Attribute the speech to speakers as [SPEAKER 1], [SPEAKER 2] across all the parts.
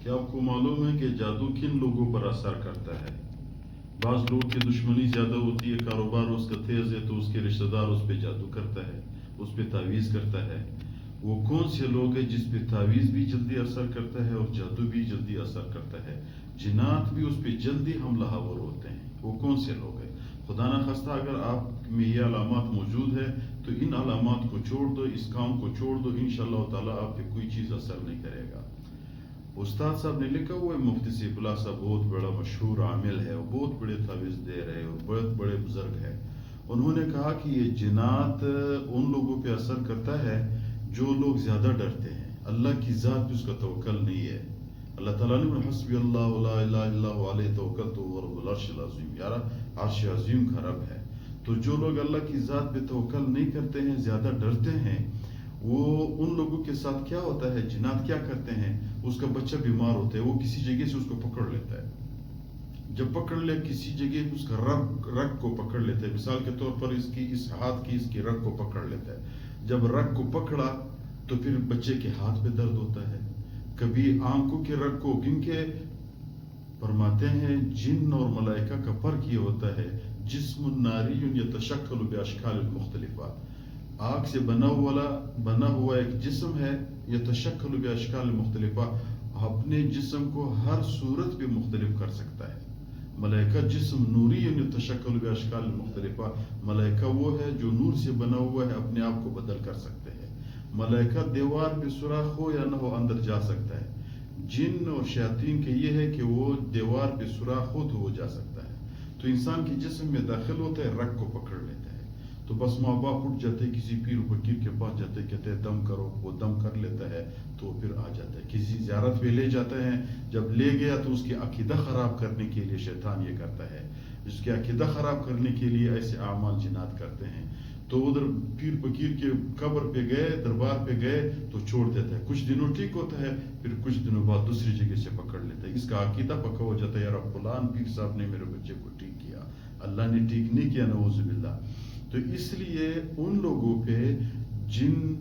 [SPEAKER 1] کہ آپ کو معلوم ہے کہ جادو کن لوگوں پر اثر کرتا ہے؟ بعض لوگ کی دشمنی زیادہ ہوتی ہے، کاروبار اس کا تیز ہے تو اس کے رشتہ دار اس پہ جادو کرتا ہے، اس پہ تعویذ کرتا ہے۔ وہ کون سے لوگ ہیں جس پہ تعویذ بھی جلدی اثر کرتا ہے اور جادو بھی جلدی اثر کرتا ہے، جنات بھی اس پہ جلدی حملہ آور ہوتے ہیں؟ وہ کون سے لوگ ہیں؟ خدا نخواستہ اگر آپ میں یہ علامات موجود ہے تو ان علامات کو چھوڑ دو، اس کام کو چھوڑ دو، انشاءاللہ تعالیٰ آپ پہ کوئی چیز اثر نہیں کرے گا۔ استاد صاحب نے لکھا ہوا ہے، مفتی سیف اللہ صاحب بہت بڑا مشہور عامل ہے، وہ بہت بڑے تعویذ دے رہے ہیں اور بہت بڑے بزرگ ہے۔ انہوں نے کہا کہ یہ جنات ان لوگوں پہ اثر کرتا ہے جو لوگ زیادہ ڈرتے ہیں، اللہ کی ذات پہ اس کا توکل نہیں ہے۔ اللہ تعالیٰ نے حسبی اللہ لا الہ الا هو علیہ توکلت وهو رب العرش العظیم، یار عرش عظیم کا رب ہے۔ تو جو لوگ اللہ کی ذات پہ توکل نہیں کرتے ہیں، زیادہ ڈرتے ہیں، وہ ان لوگوں کے ساتھ کیا ہوتا ہے، جنات کیا کرتے ہیں، اس کا بچہ بیمار ہوتا ہے، وہ کسی جگہ سے اس کو پکڑ لیتا ہے۔ جب پکڑ لے کسی جگہ اس کا رگ کو پکڑ لیتا ہے، مثال کے طور پر اس کی اس ہاتھ کی اس کی رگ کو پکڑ لیتا ہے۔ جب رگ کو پکڑا تو پھر بچے کے ہاتھ پہ درد ہوتا ہے، کبھی آنکھوں کے رگ کو، کیونکہ فرماتے ہیں جن اور ملائکہ کا فرق یہ ہوتا ہے، جسم ناری یتشکل باشکال مختلفہ، آگ سے بنا ہوا ایک جسم ہے، یتشکل باشکال مختلفہ، اپنے جسم کو ہر صورت پہ مختلف کر سکتا ہے۔ ملائکہ جسم نوری یتشکل باشکال مختلفہ، ملائکہ وہ ہے جو نور سے بنا ہوا ہے، اپنے آپ کو بدل کر سکتے ہیں۔ ملائکہ دیوار پہ سوراخ ہو یا نہ ہو اندر جا سکتا ہے۔ جن اور شیاطین کے یہ ہے کہ وہ دیوار پہ سوراخ ہو تو وہ جا سکتا ہے، تو انسان کے جسم میں داخل ہوتا ہے، رگ کو پکڑ لیتا ہے، تو بس ماں باپ اٹھ جاتے، کسی پیر فقیر کے پاس جاتے، کہتے ہیں دم کرو، وہ دم کر لیتا ہے تو پھر آ جاتا ہے۔ کسی زیارت پہ لے جاتے ہیں، جب لے گیا تو اس کی عقیدہ خراب کرنے کے لیے شیطان یہ کرتا ہے، اس کی عقیدہ خراب کرنے کے لیے ایسے اعمال جنات کرتے ہیں۔ تو ادھر پیر فقیر کے قبر پہ گئے، دربار پہ گئے تو چھوڑ دیتا ہے، کچھ دنوں ٹھیک ہوتا ہے، پھر کچھ دنوں بعد دوسری جگہ سے پکڑ لیتا ہے۔ اس کا عقیدہ پکا ہو جاتا ہے، یار فلان پیر صاحب نے میرے بچے کو ٹھیک کیا، اللہ نے ٹھیک نہیں کیا، نعوذ باللہ۔ تو اس لیے ان لوگوں پہ جن،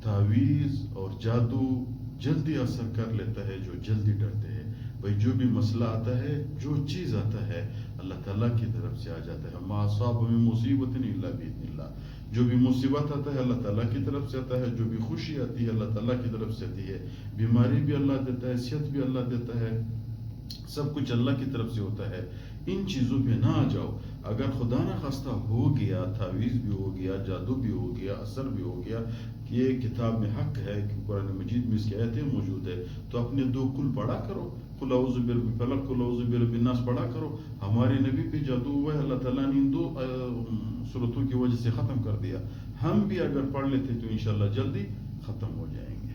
[SPEAKER 1] تعویذ اور جادو جلدی اثر کر لیتا ہے جو جلدی ڈرتے ہیں۔ بھائی جو بھی مسئلہ آتا ہے، جو چیز آتا ہے، اللہ تعالیٰ کی طرف سے آ جاتا ہے۔ ما اصاب من مصیبت الا باذن اللہ، جو بھی مصیبت آتا ہے اللہ تعالیٰ کی طرف سے آتا ہے، جو بھی خوشی آتی ہے اللہ تعالیٰ کی طرف سے آتی ہے، بیماری بھی اللہ دیتا ہے، صحت بھی اللہ دیتا ہے، سب کچھ اللہ کی طرف سے ہوتا ہے۔ ان چیزوں پہ نہ آ جاؤ۔ اگر خدا نہ خواستہ ہو گیا، تعویذ بھی ہو گیا، جادو بھی ہو گیا، اثر بھی ہو گیا، یہ کتاب میں حق ہے کہ قرآن مجید میں اس کی آیتیں موجود ہے، تو اپنے دو کل پڑھا کرو، قل اعوذ برب الفلق، قل اعوذ برب الناس پڑھا کرو۔ ہمارے نبی پہ جادو ہوا ہے، اللہ تعالیٰ نے ان دو صورتوں کی وجہ سے ختم کر دیا۔ ہم بھی اگر پڑھ لیتے تو انشاءاللہ جلدی ختم ہو جائیں گے۔